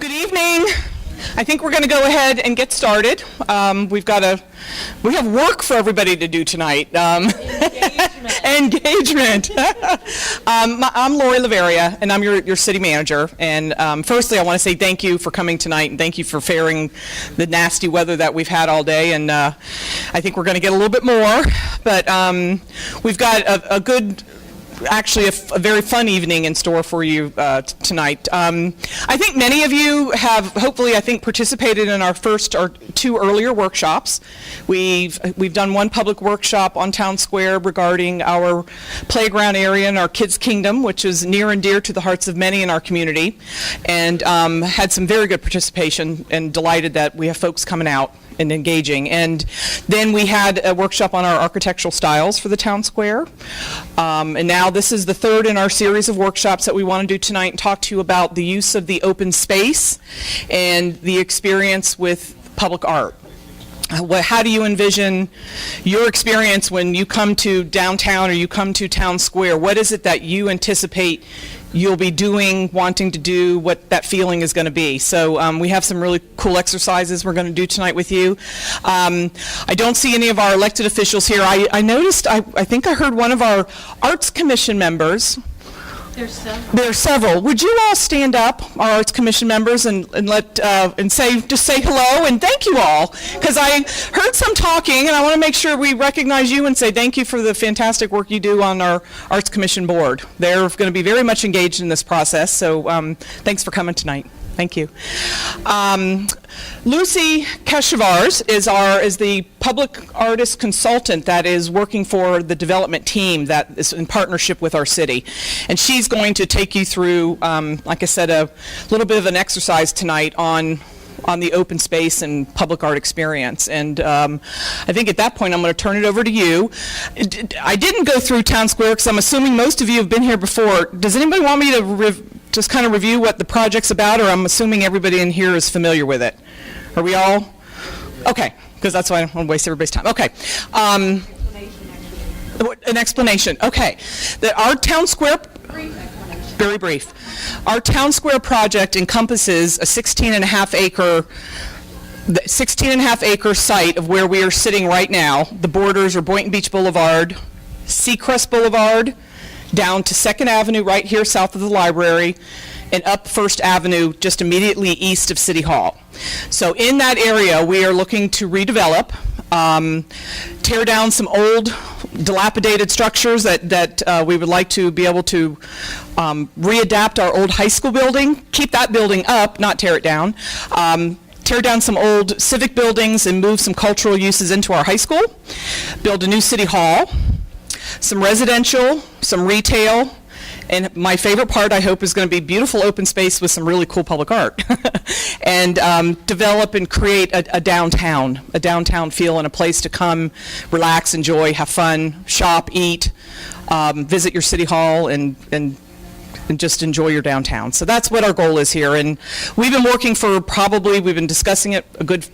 Good evening. I think we're going to go ahead and get started. We have work for everybody to do tonight. Engagement. I'm Lori Laveria, and I'm your city manager. And firstly, I want to say thank you for coming tonight, and thank you for faring the nasty weather that we've had all day. And I think we're going to get a little bit more, but we've got a good. Actually, a very fun evening in store for you tonight. I think many of you have, hopefully, I think, participated in our first or two earlier workshops. We've done one public workshop on Town Square regarding our playground area and our Kids Kingdom, which is near and dear to the hearts of many in our community, and had some very good participation, and delighted that we have folks coming out and engaging. And then we had a workshop on our architectural styles for the town square. And now this is the third in our series of workshops that we want to do tonight and talk to you about the use of the open space and the experience with public art. How do you envision your experience when you come to downtown or you come to town square? What is it that you anticipate you'll be doing, wanting to do, what that feeling is going to be? So we have some really cool exercises we're going to do tonight with you. I don't see any of our elected officials here. I noticed, I think I heard one of our Arts Commission members. There's several. There's several. Would you all stand up, our Arts Commission members, and just say hello and thank you all? Because I heard some talking, and I want to make sure we recognize you and say thank you for the fantastic work you do on our Arts Commission board. They're going to be very much engaged in this process, so thanks for coming tonight. Thank you. Lucy Keshevars is the public artist consultant that is working for the development team that is in partnership with our city. And she's going to take you through, like I said, a little bit of an exercise tonight on the open space and public art experience. And I think at that point I'm going to turn it over to you. I didn't go through Town Square because I'm assuming most of you have been here before. Does anybody want me to just kind of review what the project's about, or I'm assuming everybody in here is familiar with it? Are we all? Okay, because that's why I don't want to waste everybody's time. Okay. An explanation. Okay. Our Town Square... Very brief. Our Town Square project encompasses a 16.5-acre site of where we are sitting right now. The borders are Boynton Beach Boulevard, Seacrest Boulevard, down to 2nd Avenue right here south of the library, and up 1st Avenue just immediately east of City Hall. So in that area, we are looking to redevelop, tear down some old dilapidated structures that we would like to be able to readapt our old high school building, keep that building up, not tear it down, tear down some old civic buildings and move some cultural uses into our high school, build a new city hall, some residential, some retail, and my favorite part, I hope, is going to be beautiful open space with some really cool public art. And develop and create a downtown feel and a place to come, relax, enjoy, have fun, shop, eat, visit your city hall, and just enjoy your downtown. So that's what our goal is here. And we've been working we've been discussing it a good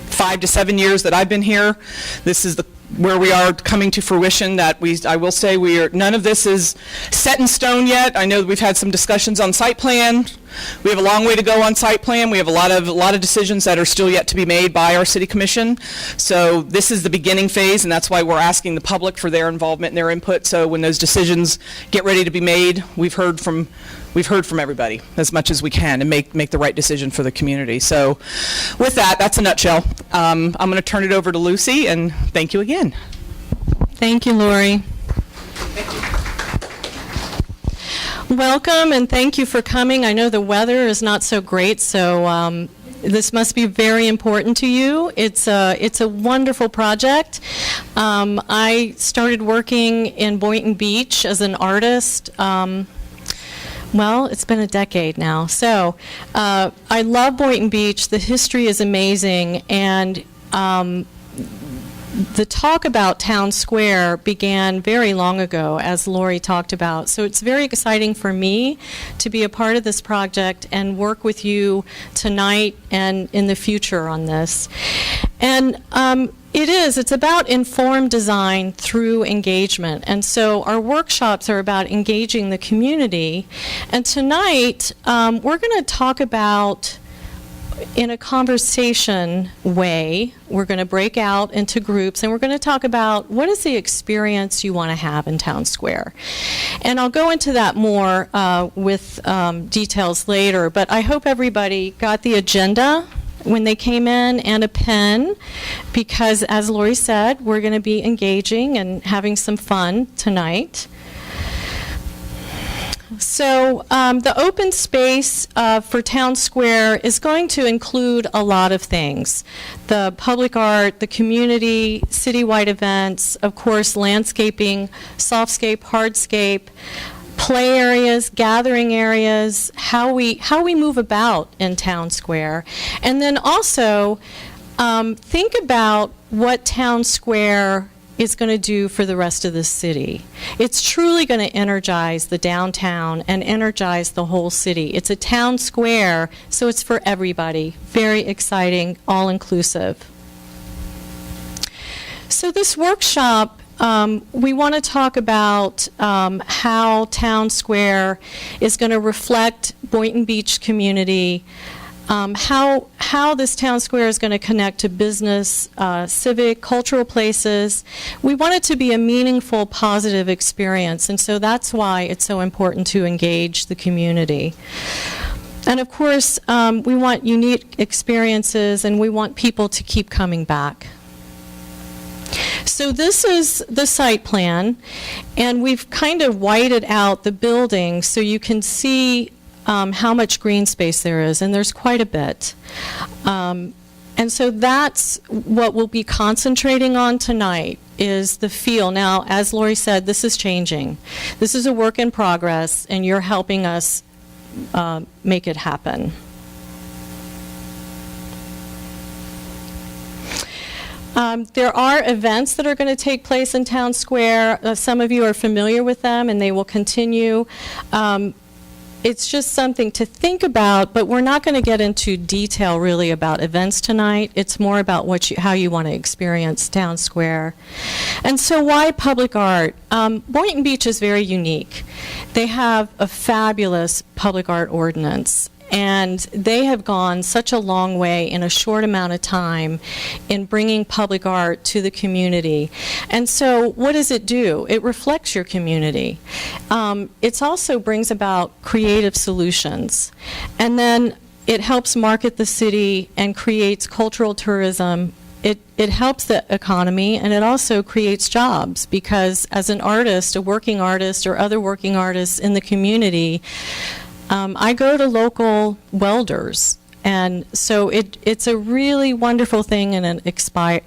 5 to 7 years that I've been here. This is where we are coming to fruition. I will say none of this is set in stone yet. I know we've had some discussions on site plan. We have a long way to go on site plan. We have a lot of decisions that are still yet to be made by our city commission. So this is the beginning phase, and that's why we're asking the public for their involvement and their input. So when those decisions get ready to be made, we've heard from everybody as much as we can and make the right decision for the community. So with that's a nutshell. I'm going to turn it over to Lucy, and thank you again. Thank you, Lori. Thank you. Welcome, and thank you for coming. I know the weather is not so great, so this must be very important to you. It's a wonderful project. I started working in Boynton Beach as an artist. Well, it's been a decade now. So I love Boynton Beach. The history is amazing, and the talk about Town Square began very long ago, as Lori talked about. So it's very exciting for me to be a part of this project and work with you tonight and in the future on this. And It is. It's about informed design through engagement. And so our workshops are about engaging the community. And tonight, we're going to talk about, in a conversation way, we're going to break out into groups, and we're going to talk about what is the experience you want to have in Town Square. And I'll go into that more with details later, but I hope everybody got the agenda when they came in and a pen, because as Lori said, we're going to be engaging and having some fun tonight. So the open space for Town Square is going to include a lot of things. The public art, the community, citywide events, of course landscaping, softscape, hardscape, play areas, gathering areas, how we move about in Town Square. And then also think about what Town Square is going to do for the rest of the city. It's truly going to energize the downtown and energize the whole city. It's a town square, so it's for everybody. Very exciting, all-inclusive. So this workshop, we want to talk about how Town Square is going to reflect Boynton Beach community, how this Town Square is going to connect to business, civic, cultural places. We want it to be a meaningful, positive experience, and so that's why it's so important to engage the community. And of course, we want unique experiences, and we want people to keep coming back. So this is the site plan, and we've kind of whited out the building so you can see how much green space there is, and there's quite a bit. And so that's what we'll be concentrating on tonight, is the feel. Now, as Lori said, this is changing. This is a work in progress, and you're helping us make it happen. There are events that are going to take place in Town Square. Some of you are familiar with them, and they will continue. It's just something to think about, but we're not going to get into detail really about events tonight. It's more about how you want to experience Town Square. And so why public art? Boynton Beach is very unique. They have a fabulous public art ordinance, and they have gone such a long way in a short amount of time in bringing public art to the community. And so what does it do? It reflects your community. It also brings about creative solutions. And then it helps market the city and creates cultural tourism. It helps the economy, and it also creates jobs, because as an artist, a working artist, or other working artists in the community, I go to local welders, and so it's a really wonderful thing, and it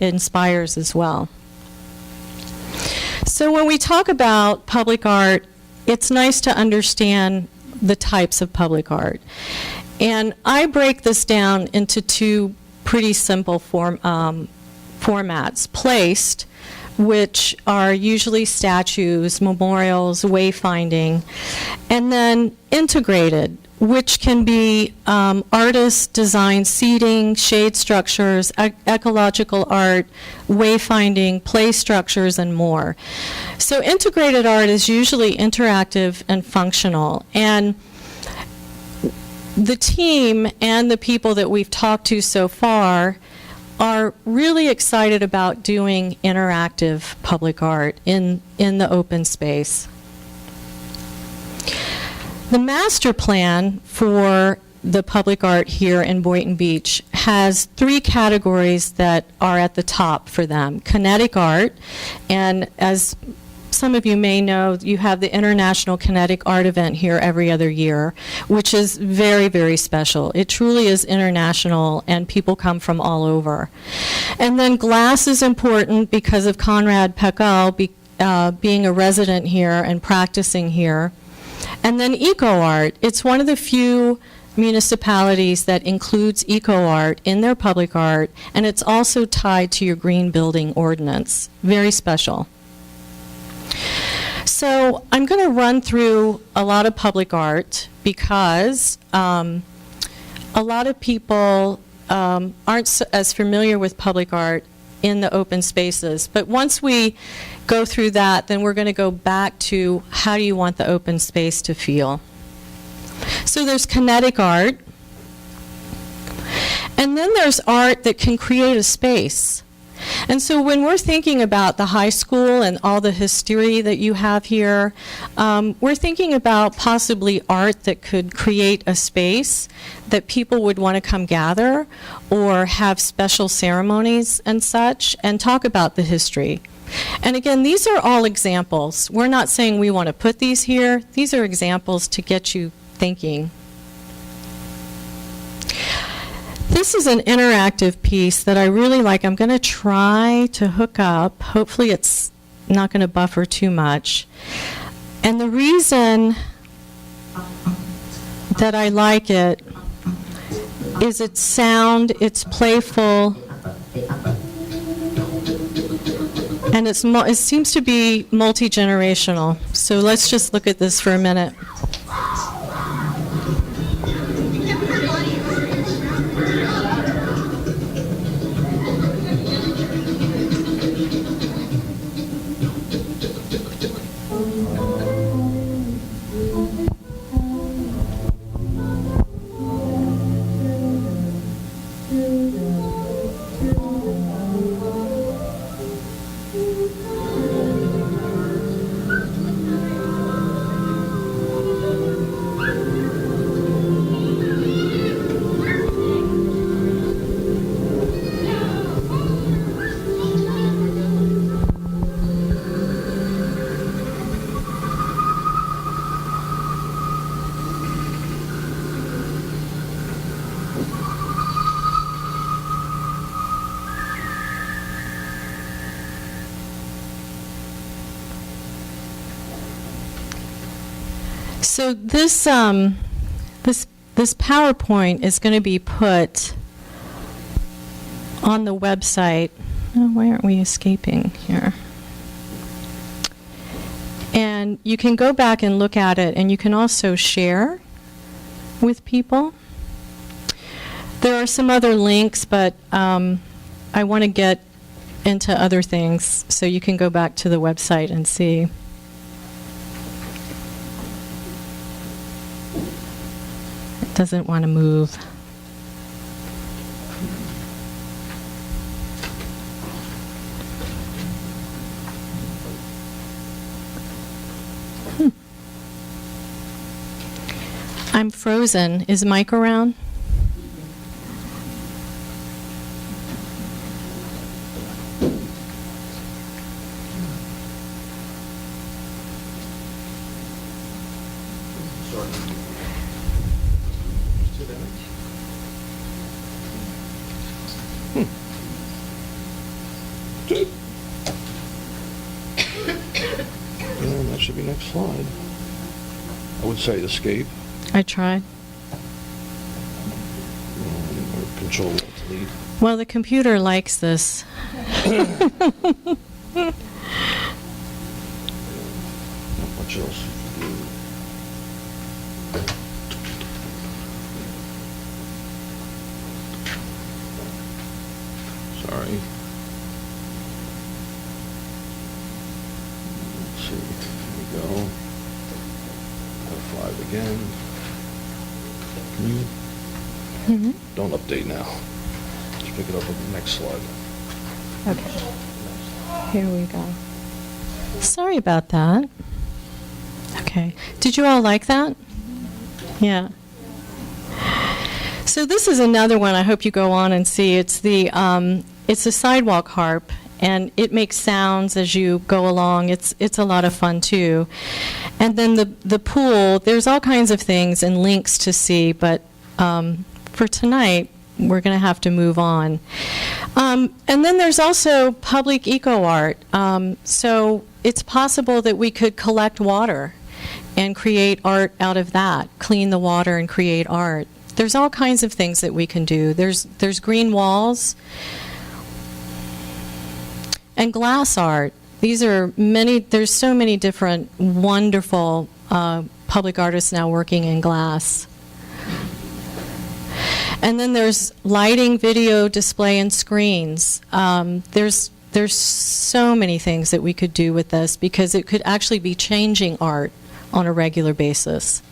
inspires as well. So when we talk about public art, it's nice to understand the types of public art. And I break this down into two pretty simple formats. Placed, which are usually statues, memorials, wayfinding, and then integrated, which can be artist-designed seating, shade structures, ecological art, wayfinding, play structures, and more. So integrated art is usually interactive and functional, and the team and the people that we've talked to so far are really excited about doing interactive public art in the open space. The master plan for the public art here in Boynton Beach has three categories that are at the top for them. Kinetic art, and as some of you may know, you have the International Kinetic Art event here every other year, which is very, very special. It truly is international, and people come from all over. And then glass is important because of Conrad Peckel being a resident here and practicing here. And then eco art. It's one of the few municipalities that includes eco art in their public art, and it's also tied to your green building ordinance. Very special. So I'm going to run through a lot of public art because a lot of people aren't as familiar with public art in the open spaces. But once we go through that, then we're going to go back to how do you want the open space to feel. So there's kinetic art, and then there's art that can create a space. And so when we're thinking about the high school and all the history that you have here, we're thinking about possibly art that could create a space that people would want to come gather or have special ceremonies and such and talk about the history. And again, these are all examples. We're not saying we want to put these here. These are examples to get you thinking. This is an interactive piece that I really like. I'm going to try to hook up. Hopefully it's not going to buffer too much. And the reason that I like it is its sound, it's playful, and it seems to be multi-generational. So let's just look at this for a minute. So this PowerPoint is going to be put on the website. Oh, why aren't we escaping here? And you can go back and look at it, and you can also share with people. There are some other links, but I want to get into other things, so you can go back to the website and see. Doesn't want to move. I'm frozen. Is Mike around? And that should be next slide. I would say escape. I tried. Or control alt delete. Well, the computer likes this. Not much else to do. Sorry. Let's see. Here we go. F5 again. Can you? Don't update now. Just pick it up on the next slide. Okay. Here we go. Sorry about that. Okay. Did you all like that? Yeah. So this is another one I hope you go on and see. It's a sidewalk harp, and it makes sounds as you go along. It's a lot of fun too. And then the pool, there's all kinds of things and links to see, but for tonight, we're going to have to move on. And then there's also public eco art. So it's possible that we could collect water and create art out of that, clean the water and create art. There's all kinds of things that we can do. There's green walls and glass art. There's so many different wonderful public artists now working in glass. And then there's lighting, video, display, and screens. There's so many things that we could do with this because it could actually be changing art on a regular basis.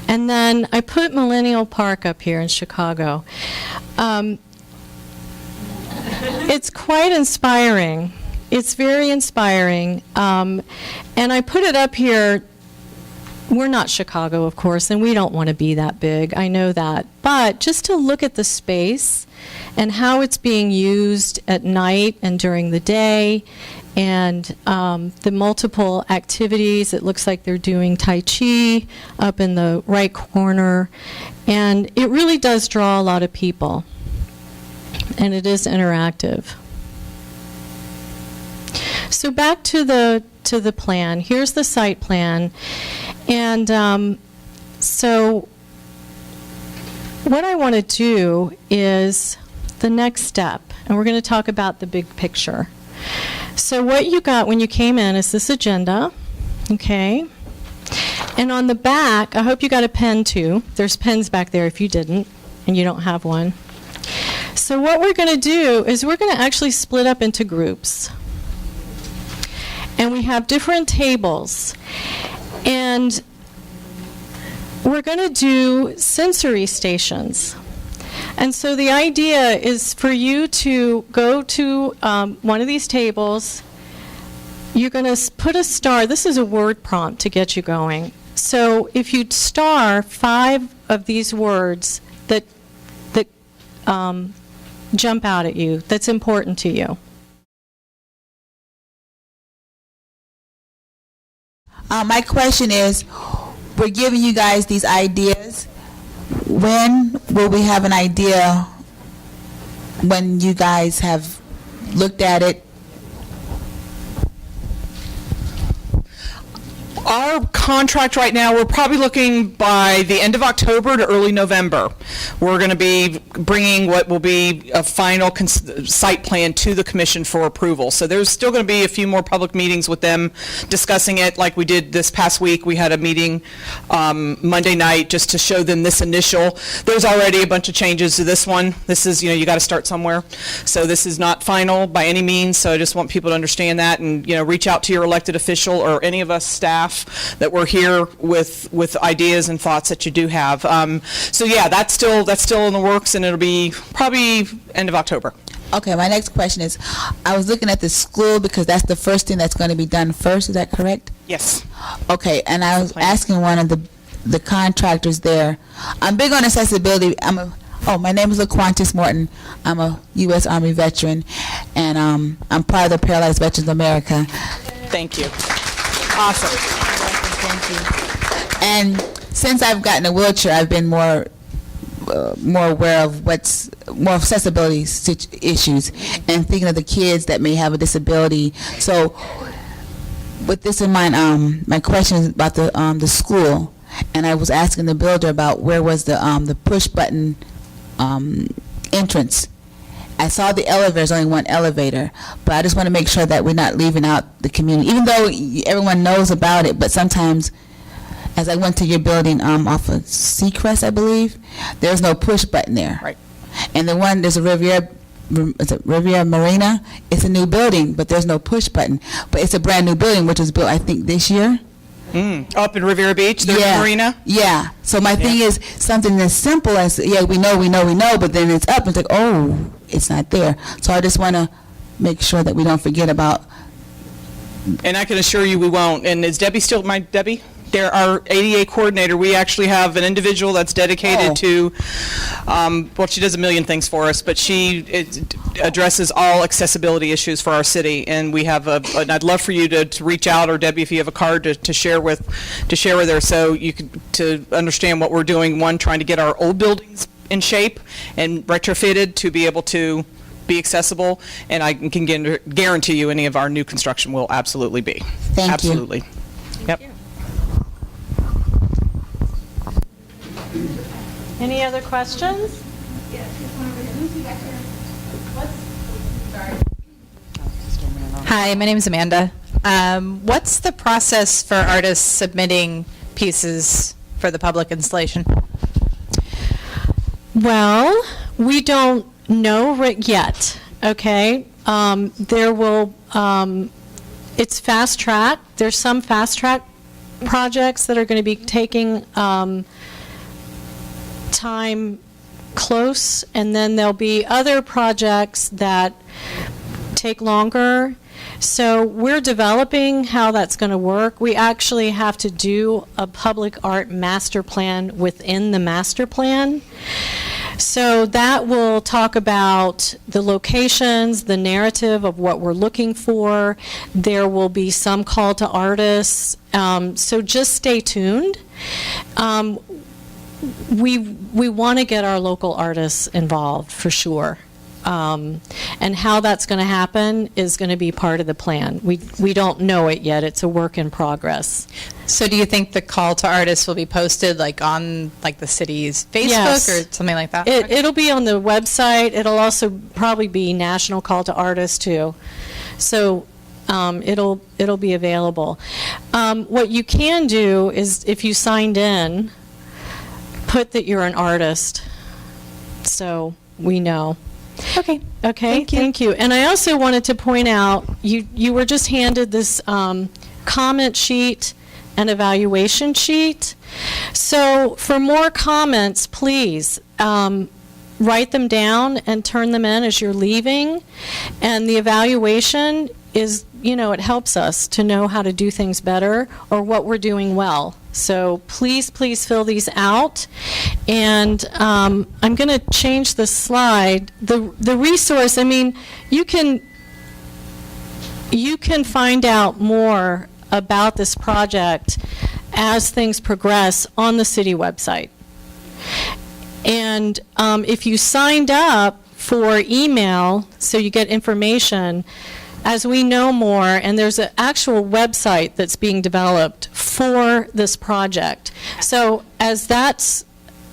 And then I put Millennial Park up here in Chicago. It's quite inspiring. It's very inspiring. And I put it up here. We're not Chicago, of course, and we don't want to be that big. I know that. But just to look at the space and how it's being used at night and during the day, and the multiple activities. It looks like they're doing Tai Chi up in the right corner. And it really does draw a lot of people. And it is interactive. So back to the plan. Here's the site plan. And so what I want to do is the next step. And we're going to talk about the big picture. So what you got when you came in is this agenda, okay? And on the back, I hope you got a pen too. There's pens back there if you didn't and you don't have one. So what we're going to do is we're going to actually split up into groups. And we have different tables. And we're going to do sensory stations. And so the idea is for you to go to one of these tables. You're going to put a star. This is a word prompt to get you going. So if you star 5 of these words that jump out at you, that's important to you. My question is, we're giving you guys these ideas. When will we have an idea when you guys have looked at it? Our contract right now, we're probably looking by the end of October to early November. We're going to be bringing what will be a final site plan to the commission for approval. So there's still going to be a few more public meetings with them discussing it like we did this past week. We had a meeting Monday night just to show them this initial. There's already a bunch of changes to this one. This is, you got to start somewhere. So this is not final by any means. So I just want people to understand that and, reach out to your elected official or any of us staff that we're here with ideas and thoughts that you do have. So yeah, that's still in the works, and it'll be probably end of October. Okay, my next question is, I was looking at the school because that's the first thing that's going to be done first. Is that correct? Yes. Okay, and I was asking one of the contractors there. I'm big on accessibility. My name is LaQuantis Morton. I'm a U.S. Army veteran, and I'm part of the Paralyzed Veterans of America. Thank you. Awesome. Thank you. And since I've gotten a wheelchair, I've been more aware of what's more accessibility issues and thinking of the kids that may have a disability. So with this in mind, my question is about the school, and I was asking the builder about where was the push button entrance. I saw the elevator, there's only one elevator, but I just want to make sure that we're not leaving out the community, even though everyone knows about it. But sometimes, as I went to your building off of Seacrest, I believe, there's no push button there. Right. And there's a Riviera Marina. It's a new building, but there's no push button. But it's a brand new building, which was built, I think, this year. Up in Riviera Beach, there's a marina? Yeah. So my thing is something as simple as, we know, but then it's up and it's like, oh, it's not there. So I just want to make sure that we don't forget about. And I can assure you we won't. And is Debbie still, Debbie? Our ADA coordinator, we actually have an individual that's dedicated to, she does a million things for us, but she addresses all accessibility issues for our city. And we have and I'd love for you to reach out, or Debbie, if you have a card to share with her, so you could to understand what we're doing. One, trying to get our old buildings in shape and retrofitted to be able to be accessible, and I can guarantee you any of our new construction will absolutely be. Thank you. Absolutely. Yep. Any other questions? Hi, my name is Amanda. What's the process for artists submitting pieces for the public installation? Well, we don't know yet, okay? There will, it's fast track. There's some fast track projects that are going to be taking time close, and then there'll be other projects that take longer. So we're developing how that's going to work. We actually have to do a public art master plan within the master plan. So that will talk about the locations, the narrative of what we're looking for. There will be some call to artists. So just stay tuned. We want to get our local artists involved for sure. And how that's going to happen is going to be part of the plan. We don't know it yet. It's a work in progress. So do you think the call to artists will be posted like on like the city's Facebook Yes. or something like that? It'll be on the website. It'll also probably be national call to artists too. So it'll be available. What you can do is, if you signed in, put that you're an artist, so we know. Okay. Okay, thank you. And I also wanted to point out, you were just handed this comment sheet and evaluation sheet. So for more comments, please write them down and turn them in as you're leaving. And the evaluation is, it helps us to know how to do things better or what we're doing well. So please fill these out. And I'm going to change the slide. The resource, you can find out more about this project as things progress on the city website. And if you signed up for email, so you get information, as we know more, and there's an actual website that's being developed for this project. So as that's...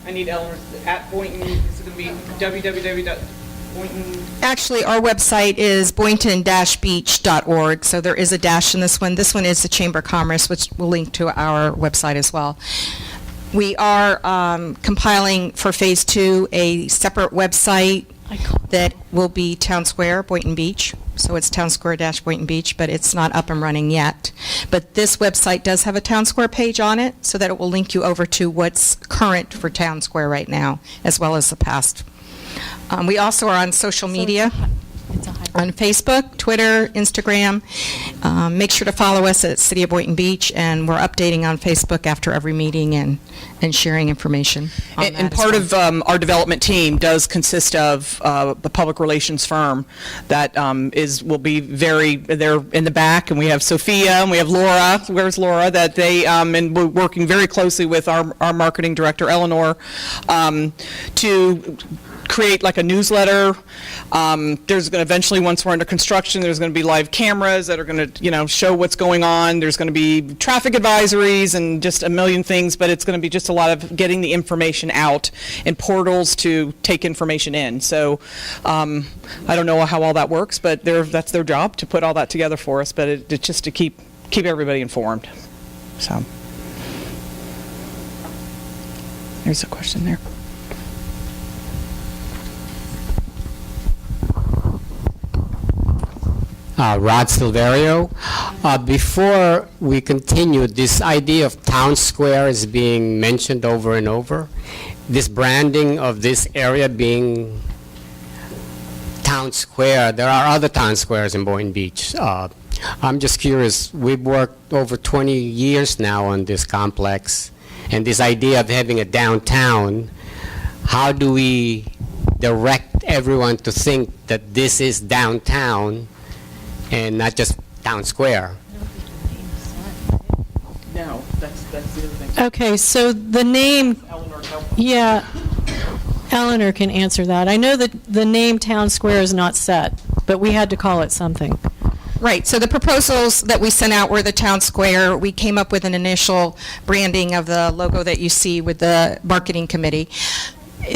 I need Eleanor, at Boynton, is it going to be www.boynton? Actually, our website is boynton-beach.org, so there is a dash in this one. This one is the Chamber of Commerce, which will link to our website as well. We are compiling for Phase 2 a separate website that will be Town Square, Boynton Beach. So it's Town Square-Boynton Beach, but it's not up and running yet. But this website does have a Town Square page on it, so that it will link you over to what's current for Town Square right now, as well as the past. We also are on social media, on Facebook, Twitter, Instagram. Make sure to follow us at City of Boynton Beach, and we're updating on Facebook after every meeting and sharing information on that And as part well. of our development team does consist of the public relations firm that will be they're in the back, and we have Sophia, and we have Laura. Where's Laura? That they, and we're working very closely with our marketing director, Eleanor, to create like a newsletter. There's going to eventually, once we're under construction, there's going to be live cameras that are going to, show what's going on. There's going to be traffic advisories and just a million things, but it's going to be just a lot of getting the information out and portals to take information in. So I don't know how all that works, but that's their job to put all that together for us, but it's just to keep everybody informed. So there's a question there. Rod Silverio. Before we continue, this idea of town square is being mentioned over and over. This branding of this area being town square, there are other town squares in Boynton Beach. I'm just curious, we've worked over 20 years now on this complex, and this idea of having a downtown, how do we direct everyone to think that this is downtown and not just town square? No, that's the other thing. Okay, so the name, Eleanor's help. yeah, Eleanor can answer that. I know that the name Town Square is not set, but we had to call it something. Right, so the proposals that we sent out were the Town Square. We came up with an initial branding of the logo that you see with the marketing committee.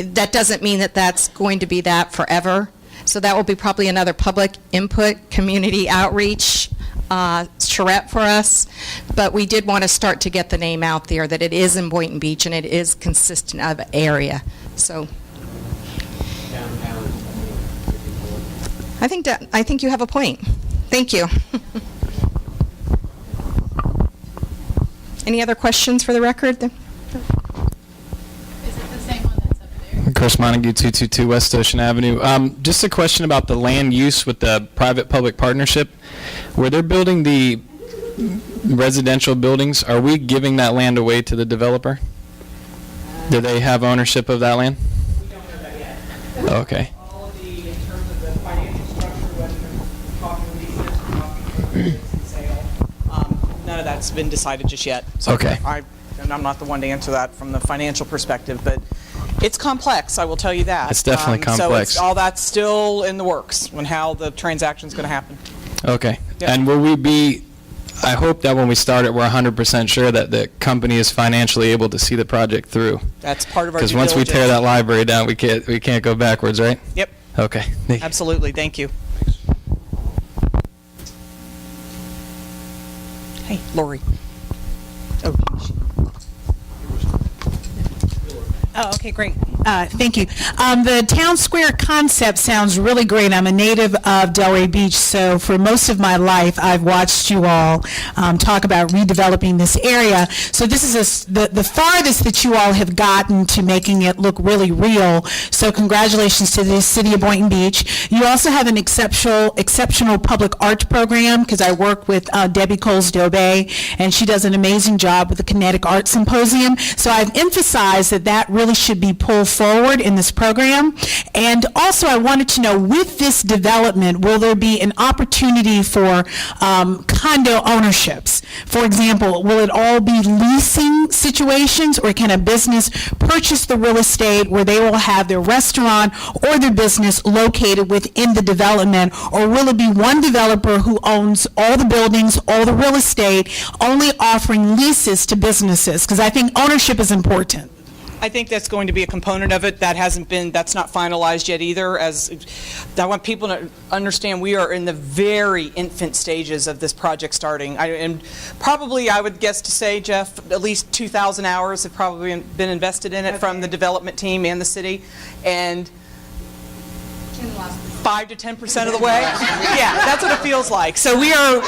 That doesn't mean that that's going to be that forever. So that will be probably another public input, community outreach charrette for us. But we did want to start to get the name out there, that it is in Boynton Beach and it is consistent of area. So I think you have a point. Thank you. Any other questions for the record? Chris Montague, 222 West Ocean Avenue. Just a question about the land use with the private-public partnership. Where they're building the residential buildings, are we giving that land away to the developer? Do they have ownership of that land? We don't know that yet. Okay. All of the, in terms of the financial structure, whether they're talking leases or talking and sale, none of that's been decided just yet. So Okay. And I'm not the one to answer that from the financial perspective, but it's complex, I will tell you that. It's definitely So complex. all that's still in the works on how the transaction's going to happen. Okay. Yeah. And will we be, I hope that when we start it, we're 100% sure that the company is financially able to see the project through. That's part of our due Because once we tear diligence. that library down, we can't go backwards, right? Yep, Okay. absolutely, thank you. Hey, Lori. Oh, Oh, okay, great. Thank you. The town square concept sounds really great. I'm a native of Delray Beach, so for most of my life, I've watched you all talk about redeveloping this area. So this is the farthest that you all have gotten to making it look really real. So congratulations to the city of Boynton Beach. You also have an exceptional public art program, because I work with Debbie Coles-Dobey, and she does an amazing job with the Kinetic Art Symposium. So I've emphasized that really should be pulled forward in this program. And also, I wanted to know, with this development, will there be an opportunity for condo ownerships? For example, will it all be leasing situations, or can a business purchase the real estate where they will have their restaurant or their business located within the development? Or will it be one developer who owns all the buildings, all the real estate, only offering leases to businesses? Because I think ownership is important. I think that's going to be a component of it. That's not finalized yet either. As I want people to understand, we are in the very infant stages of this project starting. And probably, I would guess to say, Jeff, at least 2,000 hours have probably been invested in it from the development team and the city. And 5 to 10% of the way. Yeah, that's what it feels like. So we are,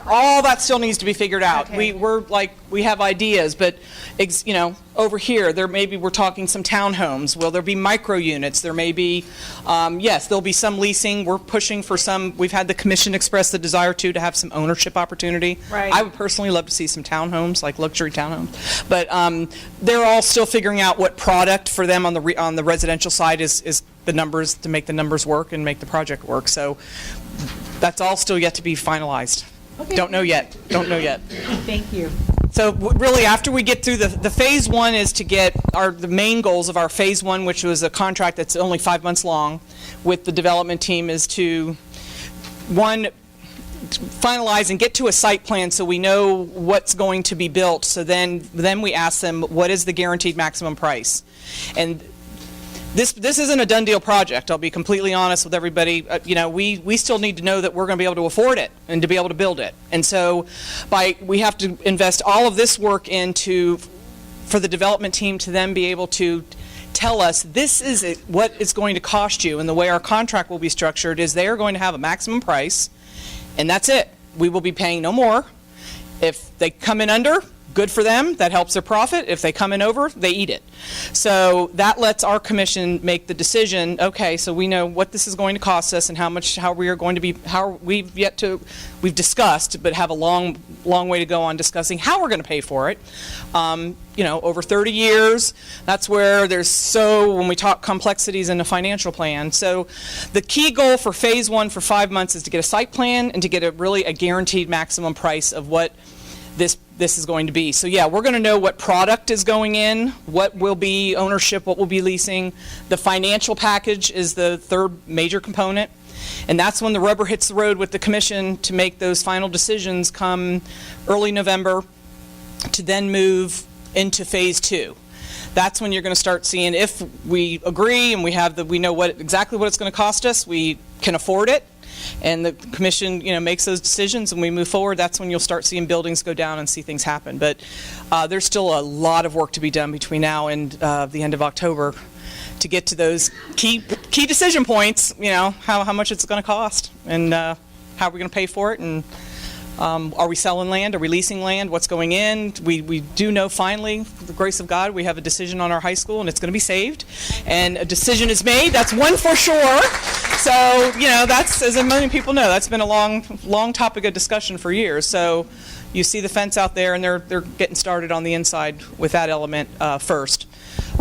all that still needs to be figured out. Okay. We have ideas, but, over here, we're talking some townhomes. Will there be micro units? There may be, yes, there'll be some leasing. We're pushing for some, we've had the commission express the desire to have some ownership opportunity. Right. I would personally love to see some townhomes, like luxury townhomes. But they're all still figuring out what product for them on the residential side is the numbers, to make the numbers work and make the project work. So that's all still yet to be finalized. Okay. Don't know yet. Thank you. So really, after we get through the phase one is to get the main goals of our phase one, which was a contract that's only 5 months long with the development team, is to, one, finalize and get to a site plan so we know what's going to be built. So then we ask them, what is the guaranteed maximum price? And this isn't a done deal project. I'll be completely honest with everybody. We still need to know that we're going to be able to afford it and to be able to build it. And so we have to invest all of this work for the development team to then be able to tell us, this is what it's going to cost you. And the way our contract will be structured is they are going to have a maximum price, and that's it. We will be paying no more. If they come in under, good for them. That helps their profit. If they come in over, they eat it. So that lets our commission make the decision, okay, so we know what this is going to cost us and we've discussed, but have a long way to go on discussing how we're going to pay for it. Over 30 years, that's where when we talk complexities in the financial plan. So the key goal for phase one for 5 months is to get a site plan and to get a guaranteed maximum price of what this is going to be. So yeah, we're going to know what product is going in, what will be ownership, what will be leasing. The financial package is the third major component. And that's when the rubber hits the road with the commission to make those final decisions come early November to then move into phase two. That's when you're going to start seeing if we agree and we know exactly what it's going to cost us, we can afford it, and the commission, makes those decisions and we move forward. That's when you'll start seeing buildings go down and see things happen. But there's still a lot of work to be done between now and the end of October to get to those key key decision points, how much it's going to cost, and how we're going to pay for it, and are we selling land? Are we leasing land? What's going in? We do know finally, with the grace of God, we have a decision on our high school, and it's going to be saved. And a decision is made. That's one for sure. So, that's, as many people know, that's been a long topic of discussion for years. So you see the fence out there, and they're getting started on the inside with that element first.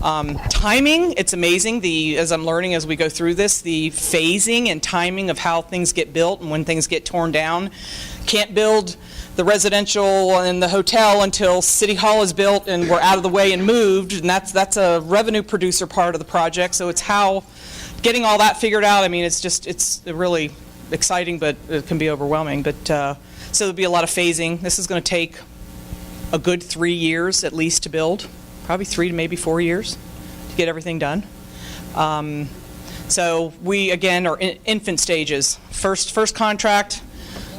Timing, it's amazing, as I'm learning as we go through this, the phasing and timing of how things get built and when things get torn down. Can't build the residential and the hotel until City Hall is built and we're out of the way and moved, and that's a revenue producer part of the project, so it's how getting all that figured out. I mean, it's really exciting, but it can be overwhelming. But so there'll be a lot of phasing. This is going to take a good 3 years at least to build, probably 3 to maybe 4 years to get everything done. So we, again, are in infant stages. First contract,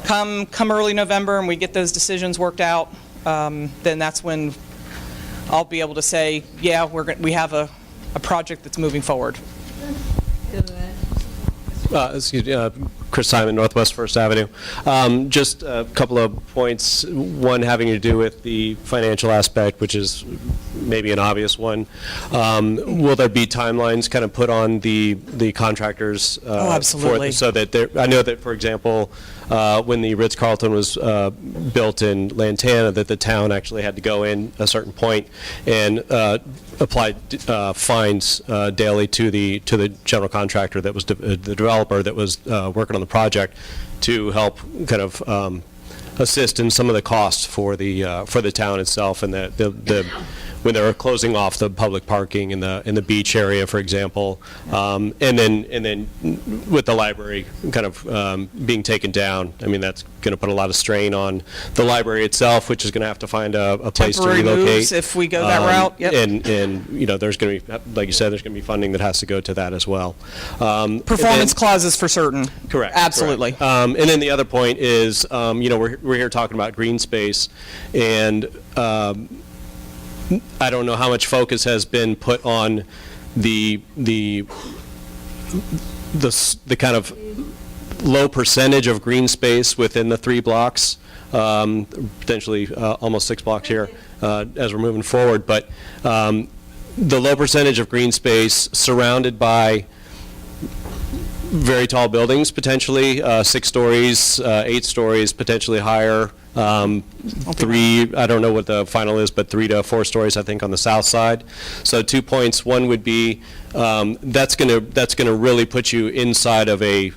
come early November, and we get those decisions worked out, then that's when I'll be able to say, yeah, we have a project that's moving forward. Chris Simon, Northwest First Avenue. Just a couple of points, one having to do with the financial aspect, which is maybe an obvious one. Will there be timelines kind of put on the contractors? Oh, absolutely. So that I know that, for example, when the Ritz-Carlton was built in Lantana, that the town actually had to go in a certain point and apply fines daily to the general contractor that was the developer that was working on the project to help kind of assist in some of the costs for the town itself, and when they were closing off the public parking in the beach area, for example, and then with the library kind of being taken down. I mean, that's going to put a lot of strain on the library itself, which is going to have to find a place Temporary to relocate moves if we go that route. Yep. And there's going to be, like you said, there's going to be funding that has to go to that as well. Performance clauses for certain. Correct. Absolutely. Correct. And then the other point is, we're here talking about green space, and I don't know how much focus has been put on the kind of low percentage of green space within the 3 blocks, potentially almost 6 blocks here as we're moving forward. But the low percentage of green space surrounded by very tall buildings, potentially 6 stories, 8 stories, potentially higher. 3, I don't know what the final is, but 3 to 4 stories, I think, on the south side. So 2 points. One would be that's going to really put you inside of a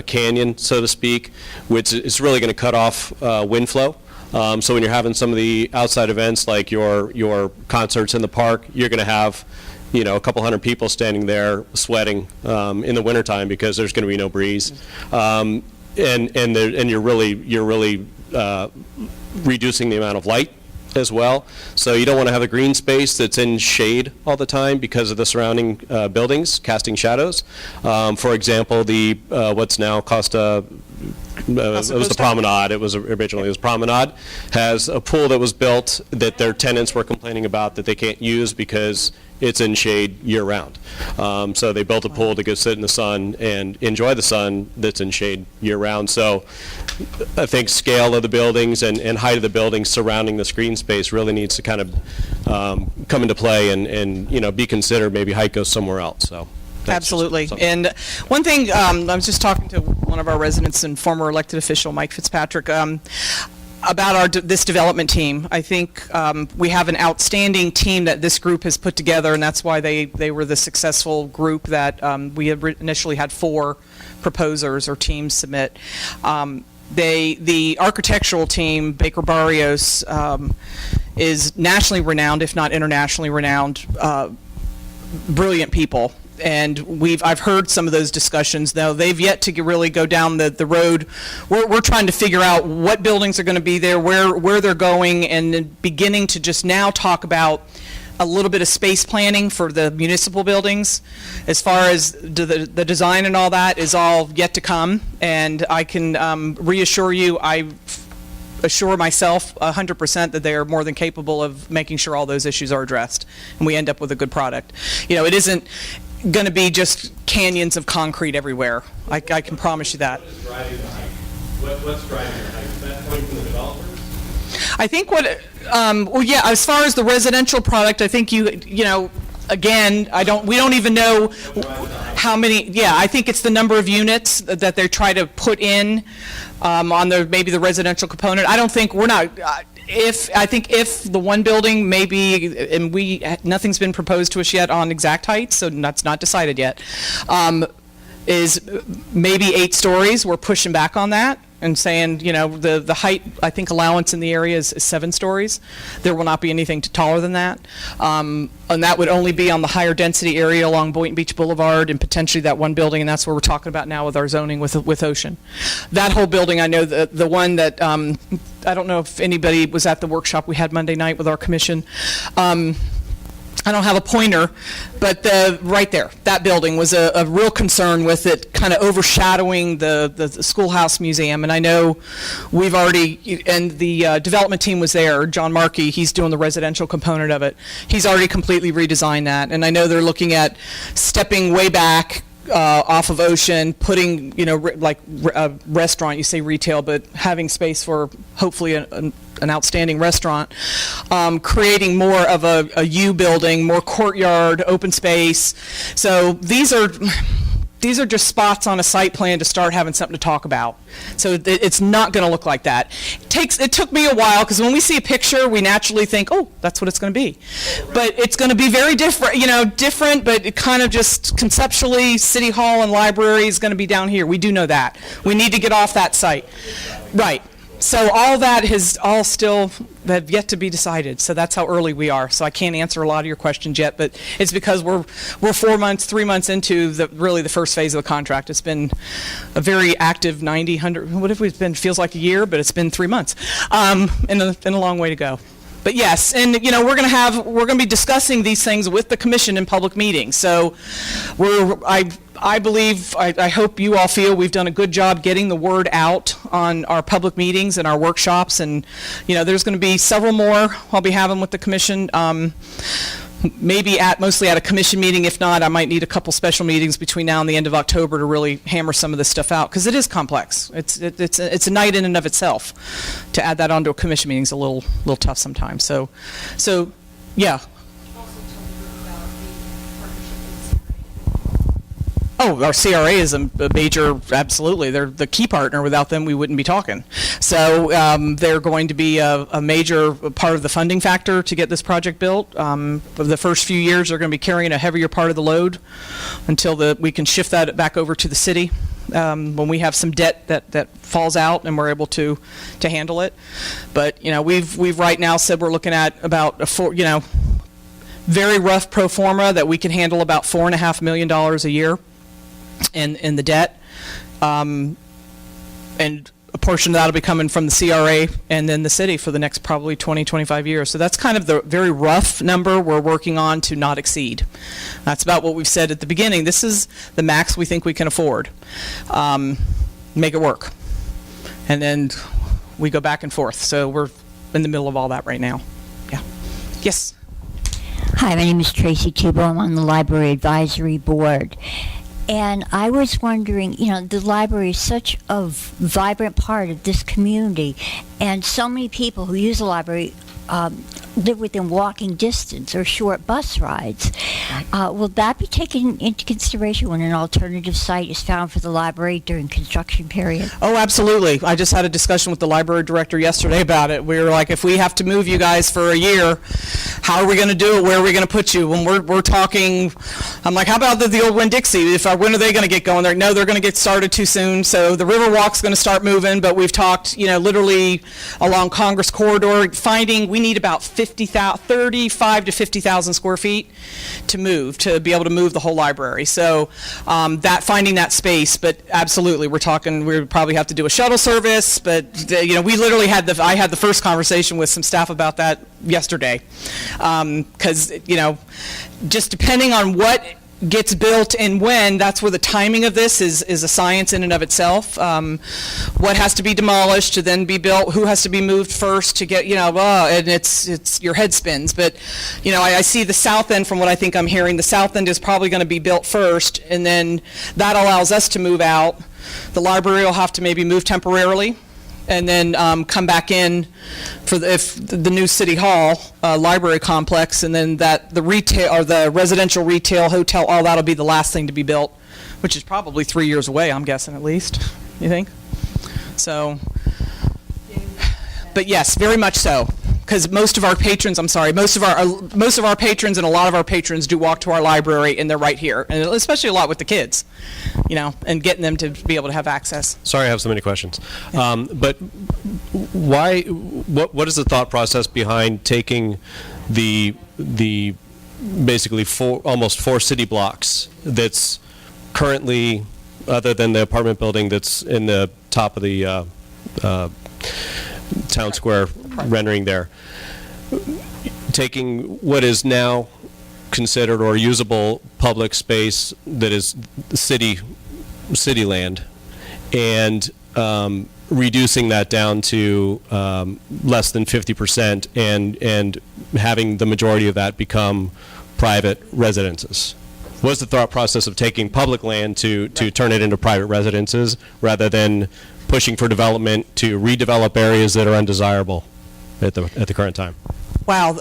canyon, so to speak, which is really going to cut off wind flow. So when you're having some of the outside events like your concerts in the park, you're going to have a couple hundred people standing there sweating in the wintertime because there's going to be no breeze. And you're really reducing the amount of light as well. So you don't want to have a green space that's in shade all the time because of the surrounding buildings casting shadows. For example, the what's now Costa. It was the Promenade. It was Promenade. Has a pool that was built that their tenants were complaining about that they can't use because it's in shade year-round. So they built a pool to go sit in the sun and enjoy the sun that's in shade year-round. So I think scale of the buildings and height of the buildings surrounding the green space really needs to kind of come into play and be considered. Maybe height goes somewhere else. So. Absolutely. And one thing, I was just talking to one of our residents and former elected official, Mike Fitzpatrick, about this development team. I think we have an outstanding team that this group has put together, and that's why they were the successful group that we had initially had 4 proposers or teams submit. The architectural team, Baker Barrios, is nationally renowned, if not internationally renowned, brilliant people. And I've heard some of those discussions, though they've yet to really go down the road. We're trying to figure out what buildings are going to be there, where they're going, and then beginning to just now talk about a little bit of space planning for the municipal buildings. As far as the design and all that is all yet to come, and I can reassure you, I assure myself 100% that they are more than capable of making sure all those issues are addressed, and we end up with a good product. It isn't. going to be just canyons of concrete everywhere. I can promise you that. What's driving the height? What's driving the height? Is that coming from the developers? I think well, yeah, as far as the residential product, I think you know, again, we don't even know how many, yeah, I think it's the number of units that they try to put in on maybe the residential component. I don't think, I think if the one building maybe, and nothing's been proposed to us yet on exact heights, so that's not decided yet, is maybe 8 stories. We're pushing back on that and saying, you know, the height, I think, allowance in the area is 7 stories. There will not be anything taller than that. And that would only be on the higher density area along Boynton Beach Boulevard and potentially that one building, and that's what we're talking about now with our zoning with Ocean. That whole building, I know the one that, I don't know if anybody was at the workshop we had Monday night with our commission. I don't have a pointer, but right there, that building was a real concern with it kind of overshadowing the schoolhouse museum. And I know we've already, and the development team was there, John Markey, he's doing the residential component of it. He's already completely redesigned that. And I know they're looking at stepping way back off of Ocean, putting, you know, like a restaurant, you say retail, but having space for hopefully an outstanding restaurant, creating more of a U building, more courtyard, open space. So these are just spots on a site plan to start having something to talk about. So it's not going to look like that. It took me a while, because when we see a picture, we naturally think, oh, that's what it's going to be. But it's going to be very different, you know, but it kind of just conceptually, City Hall and library is going to be down here. We do know that. We need to get off that site. Right. So all that has all still have yet to be decided. So that's how early we are. So I can't answer a lot of your questions yet, but it's because we're 3 months into really the first phase of the contract. It's been a very active 90, 100, what have we been? Feels like a year, but it's been 3 months, and a long way to go. But yes, and you know, we're going to be discussing these things with the commission in public meetings. So I believe, I hope you all feel we've done a good job getting the word out on our public meetings and our workshops, and you know, there's going to be several more I'll be having with the commission. Maybe mostly at a commission meeting. If not, I might need a couple special meetings between now and the end of October to really hammer some of this stuff out, because it is complex. It's a night in and of itself. To add that onto a commission meeting is a little tough sometimes. So yeah. Oh, our CRA is a major, absolutely. They're the key partner. Without them, we wouldn't be talking. So they're going to be a major part of the funding factor to get this project built. For the first few years, they're going to be carrying a heavier part of the load until we can shift that back over to the city when we have some debt that falls out and we're able to handle it. But you know, we've right now said we're looking at about very rough pro forma that we can handle about $4.5 million a year. In the debt, and a portion of that will be coming from the CRA and then the city for the next probably 20, 25 years. So that's kind of the very rough number we're working on to not exceed. That's about what we've said at the beginning. This is the max we think we can afford. Make it work. And then we go back and forth. So we're in the middle of all that right now. Yeah. Yes? Hi, my name is Tracy Tubo. I'm on the Library Advisory Board. And I was wondering, you know, the library is such a vibrant part of this community, and so many people who use the library live within walking distance or short bus rides. Will that be taken into consideration when an alternative site is found for the library during construction period? Oh, absolutely. I just had a discussion with the library director yesterday about it. We were like, if we have to move you guys for a year, how are we going to do it? Where are we going to put you? When we're talking, I'm like, how about the old Winn-Dixie? When are they going to get going? No, they're going to get started too soon. So the Riverwalk's going to start moving, but we've talked, you know, literally along Congress Corridor, finding we need about 35 to 50,000 square feet to be able to move the whole library. So finding that space, but absolutely, we're talking, we would probably have to do a shuttle service, but you know, we literally I had the first conversation with some staff about that yesterday, because you know, just depending on what gets built and when, that's where the timing of this is a science in and of itself. What has to be demolished to then be built, who has to be moved first to get, and it's your head spins. But, I see the south end from what I think I'm hearing. The south end is probably going to be built first, and then that allows us to move out. The library will have to maybe move temporarily, and then come back in for the new City Hall library complex, and then the retail or the residential retail hotel, all that'll be the last thing to be built, which is probably 3 years away, I'm guessing at least. You think? So, but yes, very much so. Because most of our patrons and a lot of our patrons do walk to our library, and they're right here, and especially a lot with the kids, and getting them to be able to have access. Sorry I have so many questions. But why, what is the thought process behind taking the basically almost 4 city blocks that's currently, other than the apartment building that's in the top of the town square rendering there, taking what is now considered or usable public space that is city land, and reducing that down to less than 50%, and having the majority of that become private residences? What's the thought process of taking public land to turn it into private residences rather than pushing for development to redevelop areas that are undesirable at the current time? Wow.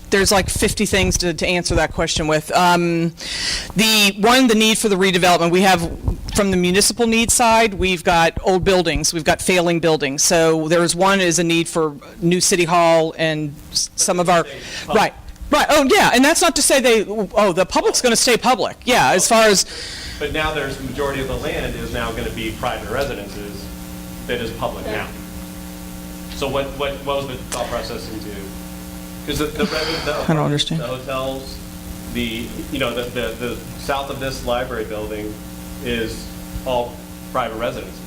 There's like 50 things to answer that question with. The need for the redevelopment, we have, from the municipal needs side, we've got old buildings, we've got failing buildings. So there's one is a need for new City Hall and some of our, right, oh yeah, and that's not to say the public's going to stay public, yeah, as far as. But now there's the majority of the land is now going to be private residences that is public now. So what was the thought process into? Because I don't understand. The hotels, the south of this library building is all private residences.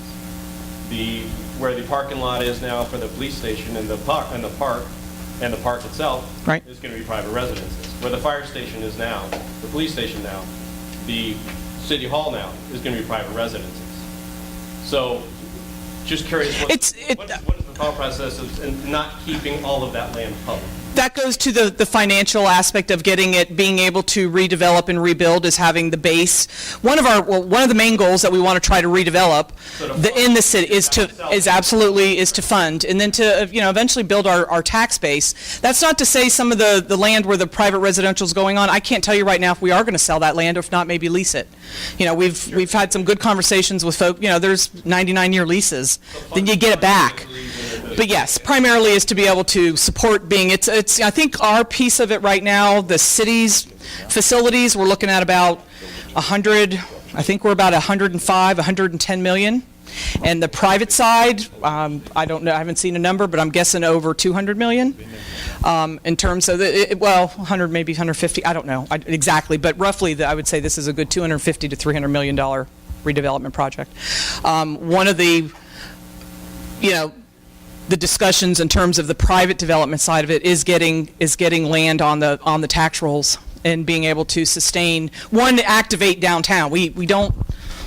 Where the parking lot is now for the police station and the park itself, right, is going to be private residences. Where the fire station is now, the police station now, the City Hall now is going to be private residences. So, just curious, what is the thought process of not keeping all of that land public? That goes to the financial aspect of being able to redevelop and rebuild, is having the base. One of the main goals that we want to try to redevelop in the city is to fund, and then to eventually build our tax base. That's not to say some of the land where the private residential is going on, I can't tell you right now if we are going to sell that land, or if not, maybe lease it. We've had some good conversations with folk. There's 99-year leases, then you get it back. But yes, primarily is to be able to support I think our piece of it right now, the city's facilities, we're looking at about 100, I think we're about 105, 110 million. And the private side, I don't know, I haven't seen a number, but I'm guessing over 200 million. In terms of, 100, maybe 150, I don't know exactly, but roughly I would say this is a good $250 to $300 million redevelopment project. One of the, the discussions in terms of the private development side of it is getting land on the tax rolls and being able to sustain, to activate downtown. We don't,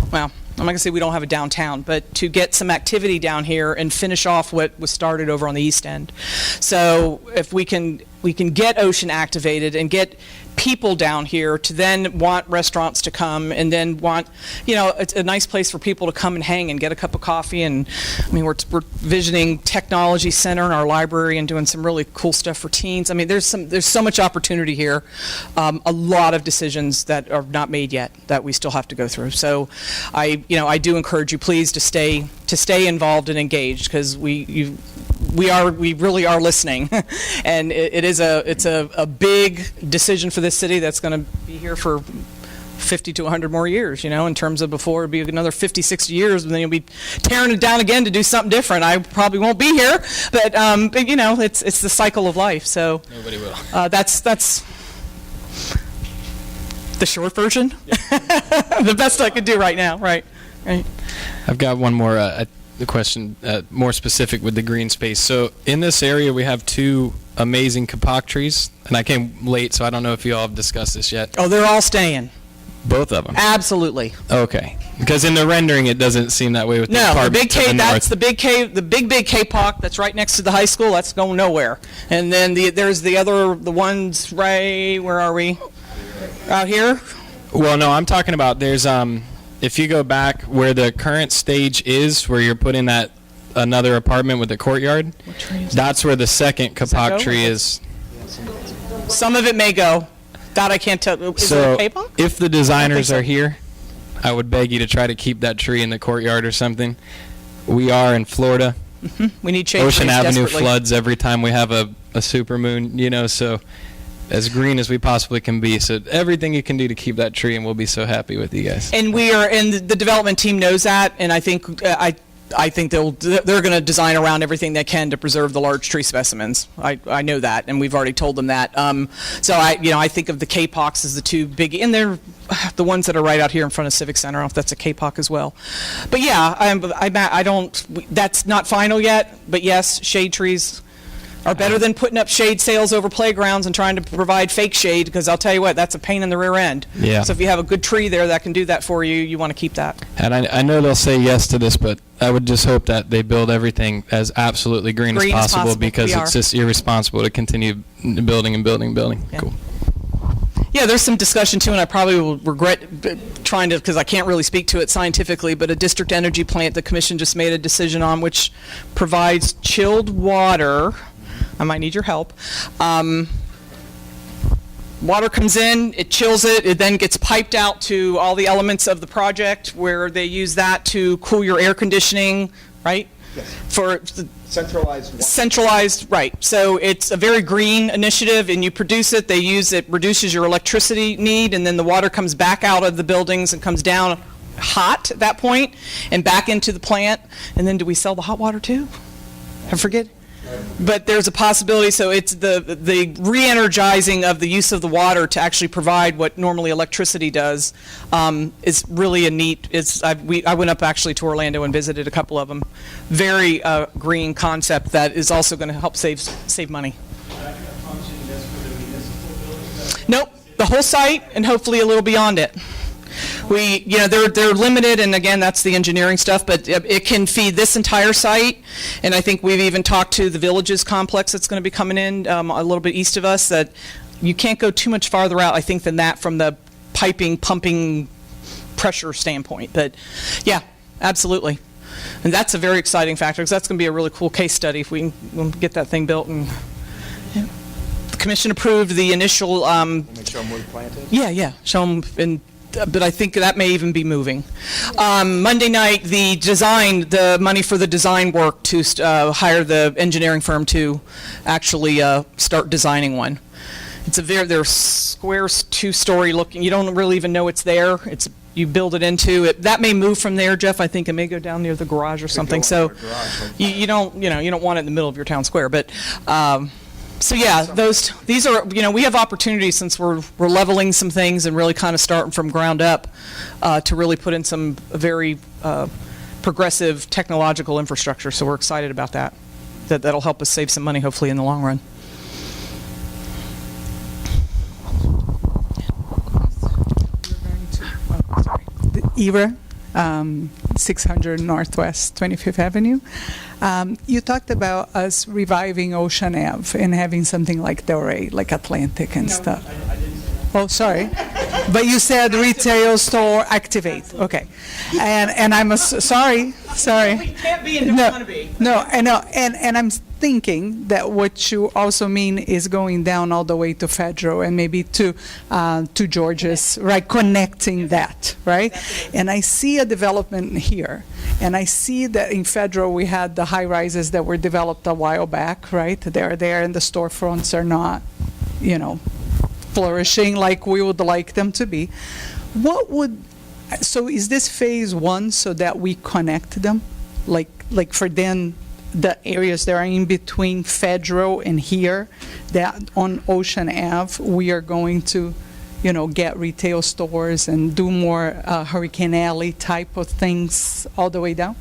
well, I'm not going to say we don't have a downtown, but to get some activity down here and finish off what was started over on the east end. So if we can get Ocean activated and get people down here to then want restaurants to come, and then want, it's a nice place for people to come and hang and get a cup of coffee. And I mean, we're visioning technology center in our library and doing some really cool stuff for teens. I mean, there's so much opportunity here. A lot of decisions that are not made yet that we still have to go through. So I do encourage you, please, to stay involved and engaged, because we really are listening. And it's a big decision for this city that's going to be here for 50 to 100 more years, in terms of before it'd be another 50, 60 years, and then you'll be tearing it down again to do something different. I probably won't be here, but it's the cycle of life. So nobody will. That's the short version. The best I could do right now. Right. I've got one more question, more specific with the green space. So in this area, we have 2 amazing kapok trees, and I came late, so I don't know if you all have discussed this yet. Oh, they're all staying. Both of them? Absolutely. Okay. Because in the rendering, it doesn't seem that way with the No, the apartment big to the K, that's north. the big K, the big K-Pock that's right next to the high school, that's going nowhere. And then there's the ones right, where are we? Out here? Well, no, I'm talking about there's, if you go back where the current stage is, where you're putting that another apartment with a courtyard, that's where the second go? kapok tree is. Some of it may go. That I can't tell. Is So it a K-Pock? if the designers so. are here, I would beg you to try to keep that tree in the courtyard or something. We are in Florida. We need shade Ocean trees Avenue desperately. floods every time we have a supermoon, you know, so as green as we possibly can be. So everything you can do to keep that tree, and we'll be so happy with you guys. And we are, and the development team knows that, and I think I think they're going to design around everything they can to preserve the large tree specimens. I know that, and we've already told them that. So I think of the K-Pocs as the two big, and they're the ones that are right out here in front of Civic Center. I don't know if that's a K-Poc as well. But yeah, I don't. That's not final yet. But yes, shade trees are better than putting up shade sails over playgrounds and trying to provide fake shade, because I'll tell you what, that's a pain in the rear end. Yeah. So if you have a good tree there that can do that for you, you want to keep that. And I know they'll say yes to this, but I would just hope that they build everything as absolutely green as possible, because We it's are. just irresponsible to continue building and building and building. Yeah. Cool. Yeah, there's some discussion too, and I probably will regret trying to, because I can't really speak to it scientifically, but a district energy plant the commission just made a decision on, which provides chilled water. I might need your help. Water comes in, it chills it, it then gets piped out to all the elements of the project, where they use that to cool your air conditioning, right? Yes. For Centralized. right. So it's a very green initiative, and you produce it, they use it, reduces your electricity need, and then the water comes back out of the buildings and comes down hot at that point and back into the plant. And then do we sell the hot water too? I forget. But there's a possibility, so it's the re-energizing of the use of the water to actually provide what normally electricity does is really a neat, I went up actually to Orlando and visited a couple of them. Very green concept that is also going to help save money. Nope, the whole site and hopefully a little beyond it. They're limited, and again, that's the engineering stuff, but it can feed this entire site, and I think we've even talked to the Villages complex that's going to be coming in a little bit east of us, that you can't go too much farther out, I think, than that from the piping, pumping, pressure standpoint. But yeah, absolutely. And that's a very exciting factor, because that's going to be a really cool case study if we can get that thing built. And the commission approved the initial... Make sure I'm planted. Yeah, show them but I think that may even be moving. Monday night, the money for the design work to hire the engineering firm to actually start designing one. They're square, two-story looking. You don't really even know it's there. You build it into it. That may move from there, Jeff. I think it may go down near the garage or something. So you don't want it in the middle of your town square, but. So yeah, these are, we have opportunities, since we're leveling some things and really kind of starting from ground up to really put in some very progressive technological infrastructure. So we're excited about that. That'll help us save some money, hopefully, in the long run. Eva, 600 Northwest 25th Avenue. You talked about us reviving Ocean Ave and having something like Delray, like Atlantic and stuff. I didn't say that. Oh, sorry. But you said retail store activate. Okay. And I'm sorry. We can't be and don't want to be. No, I know. And I'm thinking that what you also mean is going down all the way to Federal and maybe to George's, right? Connecting that, right? And I see a development here. And I see that in Federal we had the high rises that were developed a while back, right? They're there and the storefronts are not, flourishing like we would like them to be. So is this phase one so that we connect them? Like for then the areas that are in between Federal and here, that on Ocean Ave, we are going to, get retail stores and do more Hurricane Alley type of things all the way down?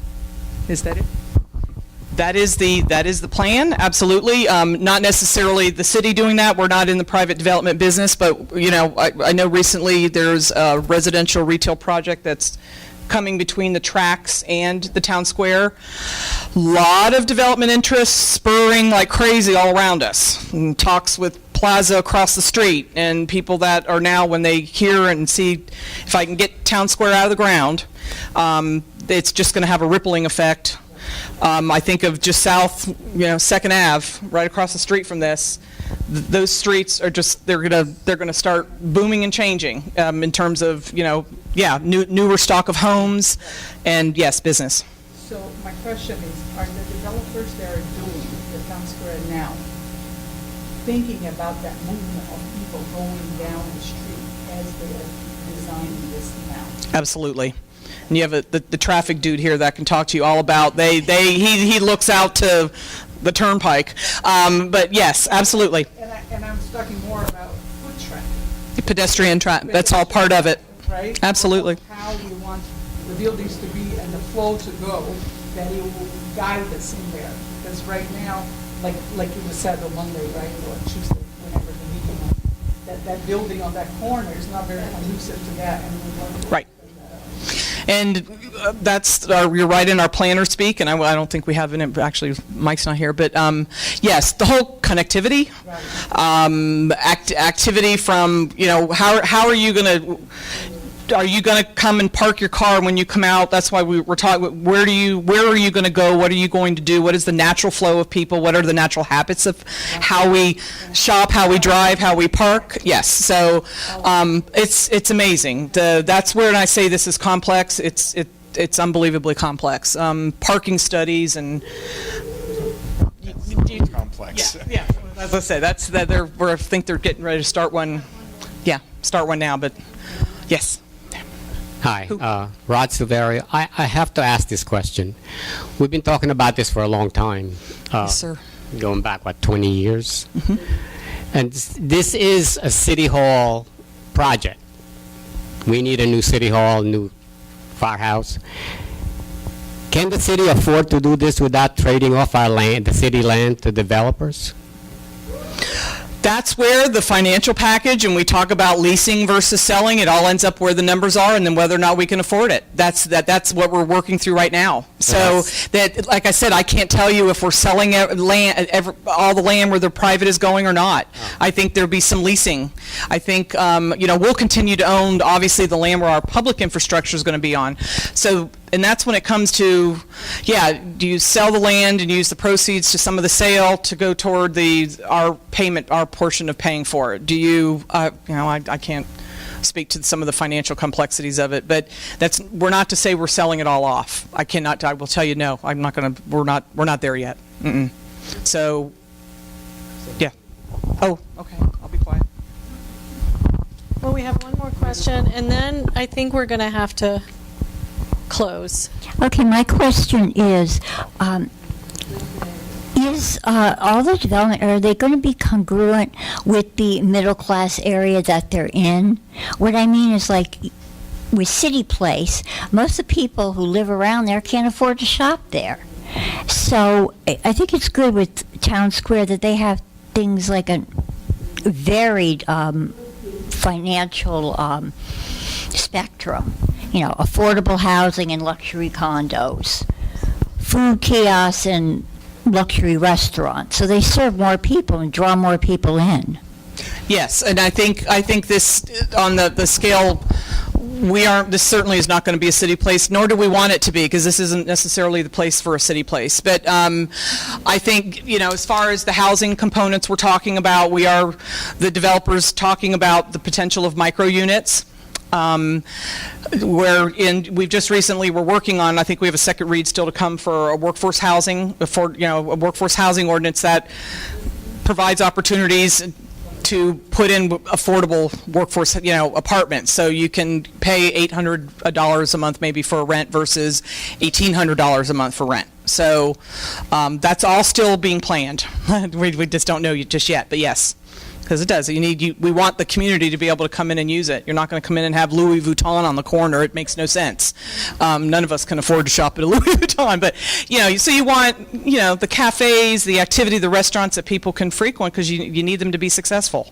Is that it? That is the plan, absolutely. Not necessarily the city doing that. We're not in the private development business, but, you know, I know recently there's a residential retail project that's coming between the tracks and the town square. Lot of development interest spurring like crazy all around us. And talks with Plaza across the street and people that are now, when they hear and see if I can get town square out of the ground, it's just going to have a rippling effect. I think of just south, you know, 2nd Ave, right across the street from this. Those streets are just, they're gonna start booming and changing in terms of, you know, yeah, newer stock of homes and, yes, business. So my question is, are the developers that are doing the town square now thinking about that movement of people going down the street as they are designing this now? Absolutely. And you have the traffic dude here that can talk to you all about, he looks out to the turnpike. But yes, absolutely. And I'm talking more about foot traffic. Pedestrian traffic, that's all part of it. Right? Absolutely. How you want the buildings to be and the flow to go, that it will guide us in there. Because right now, like it was said on Monday, right, or Tuesday, whenever the meeting was, that building on that corner is not very conducive to that. And we want to Right. And you're right in our planner speak, and I don't think we have it, actually, Mike's not here, but yes, the whole connectivity, activity from, you know, how are you going to come and park your car when you come out? That's why we're talking, where are you going to go? What are you going to do? What is the natural flow of people? What are the natural habits of how we shop, how we drive, how we park? Yes, so it's amazing. That's where I say this is complex. It's unbelievably complex. Parking studies and complex. Yeah, as I say, I think they're getting ready to start one. Yeah, start one now, but yes. Hi, Rod Silverio. I have to ask this question. We've been talking about this for a long time. Yes, sir. Going back, 20 years? Mm-hmm. And this is a city hall project. We need a new city hall, new firehouse. Can the city afford to do this without trading off our land, the city land, to developers? That's where the financial package, and we talk about leasing versus selling, it all ends up where the numbers are, and then whether or not we can afford it. That's what we're working through right now. So that, like I said, I can't tell you if we're selling land, all the land where the private is going or not. I think there'll be some leasing. I think we'll continue to own, obviously, the land where our public infrastructure is going to be on. So. And that's when it comes to, do you sell the land and use the proceeds to some of the sale to go toward our portion of paying for it? Do you, I can't speak to some of the financial complexities of it, but we're not to say we're selling it all off. I will tell you no, we're not there yet. Mm-mm. So, yeah. Oh, okay, I'll be quiet. Well, we have one more question, and then I think we're going to have to close. Okay, my question is all the development, are they going to be congruent with the middle class area that they're in? What I mean is, like, with City Place, most of the people who live around there can't afford to shop there. So I think it's good with Town Square that they have things like a varied financial spectrum. Affordable housing and luxury condos, food kiosks and luxury restaurants. So they serve more people and draw more people in. Yes, and I think this, on the scale, this certainly is not going to be a city place, nor do we want it to be, because this isn't necessarily the place for a city place. But I think, as far as the housing components we're talking about, we are, the developers, talking about the potential of micro units. We've just recently, we're working on, I think we have a second read still to come for a workforce housing, a workforce housing ordinance that provides opportunities to put in affordable workforce, apartments. So you can pay $800 a month maybe for a rent versus $1,800 a month for rent. So that's all still being planned. We just don't know just yet, but yes. because it does. We want the community to be able to come in and use it. You're not going to come in and have Louis Vuitton on the corner. It makes no sense. None of us can afford to shop at a Louis Vuitton, but so you want the cafes, the activity, the restaurants that people can frequent, because you need them to be successful.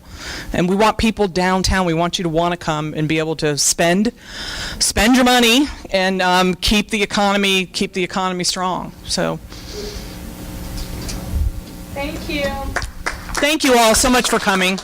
And we want people downtown. We want you to want to come and be able to spend your money and keep the economy strong. So. Thank you. Thank you all so much for coming.